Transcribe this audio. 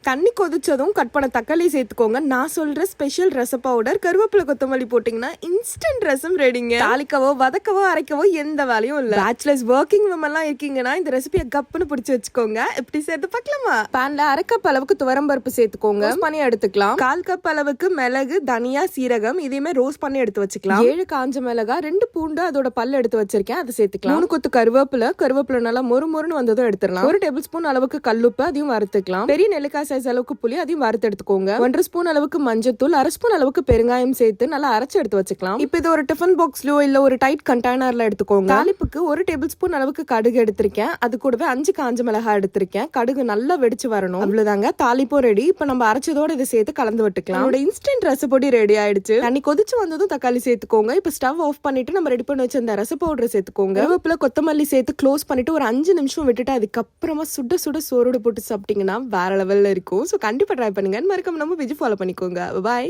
தண்ணி கொதிச்சதும் கட் பண்ண தக்காளி சேர்த்துக்கோங்க. நான் சொல்ற ஸ்பெஷல் ரச பவுடர், கருவேப்பிலை, கொத்தமல்லி போட்டீங்கன்னா இன்ஸ்டன்ட் ரசம் ரெடிங்க. தாளிக்கவோ வதக்கவோ அரைக்கவோ எந்த வேலையும் இல்ல. பேச்சுலர்ஸ் ஒர்க்கிங் விமன் எல்லாம் இருக்கீங்கன்னா இந்த ரெசிபியை கப்புன்னு பிடிச்சு வச்சுக்கோங்க. எப்படி சேர்த்து பார்க்கலாமா? பேன்ல 1/2 கப் அளவுக்கு துவரம் பருப்பு சேர்த்துக்கோங்க. ரோஸ்ட் பண்ணி எடுத்துக்கலாம். 1/4 கப் அளவுக்கு மிளகு, தனியா, சீரகம் இதையுமே ரோஸ்ட் பண்ணி எடுத்து வச்சுக்கலாம். 7 காஞ்ச மிளகா, 2 பூண்டு அதோட பல்ல எடுத்து வச்சிருக்கேன், அதை சேர்த்துக்கலாம். 3 கொத்து கருவேப்பிலை நல்லா மொறுமொறுன்னு வந்ததும் எடுத்துடலாம். 1 டேபிள் ஸ்பூன் அளவுக்கு கல்லுப்பு, அதையும் வறுத்துக்கலாம். பெரிய நெல்லிக்காய் சைஸ் அளவுக்கு புளி, அதையும் வறுத்து எடுத்துக்கோங்க. 1/2 ஸ்பூன் அளவுக்கு மஞ்சத்தூள், 1/2 ஸ்பூன் அளவுக்கு பெருங்காயம் சேர்த்து நல்லா அரைச்சு எடுத்து வச்சுக்கலாம். இப்போ இது ஒரு டிஃபன் பாக்ஸ்லயோ இல்ல ஒரு டைட் கண்டெய்னர்ல எடுத்துக்கோங்க. தாளிப்புக்கு 1 டேபிள் ஸ்பூன் அளவுக்கு கடுகு எடுத்திருக்கேன். அது கூடவே 5 காஞ்ச மிளகாய் எடுத்திருக்கேன். கடுகு நல்லா வெடிச்சு வரணும். அவ்வளவுதாங்க, தாளிப்பும் ரெடி. இப்ப நம்ம அரைச்சதோட இதை சேர்த்து கலந்து விட்டுக்கலாம். நம்மளோட இன்ஸ்டன்ட் ரசப்பொடி ரெடி ஆயிடுச்சு. தண்ணி கொதிச்சு வந்ததும் தக்காளி சேர்த்துக்கோங்க. இப்ப ஸ்டவ் ஆஃப் பண்ணிட்டு நம்ம ரெடி பண்ணி வச்ச அந்த ரச பவுடர் சேர்த்துக்கோங்க. கருவேப்பிலை, கொத்தமல்லி சேர்த்து க்ளோஸ் பண்ணிட்டு ஒரு 5 நிமிஷம் விட்டுட்டு அதுக்கப்புறமா சுட சுட சோறோட போட்டு சாப்பிட்டீங்கன்னா வேற லெவல்ல இருக்கும். ஸோ கண்டிப்பா ட்ரை பண்ணுங்க. மறக்காம நம்ம பேஜ் ஃபாலோ பண்ணிக்கோங்க. பாய்.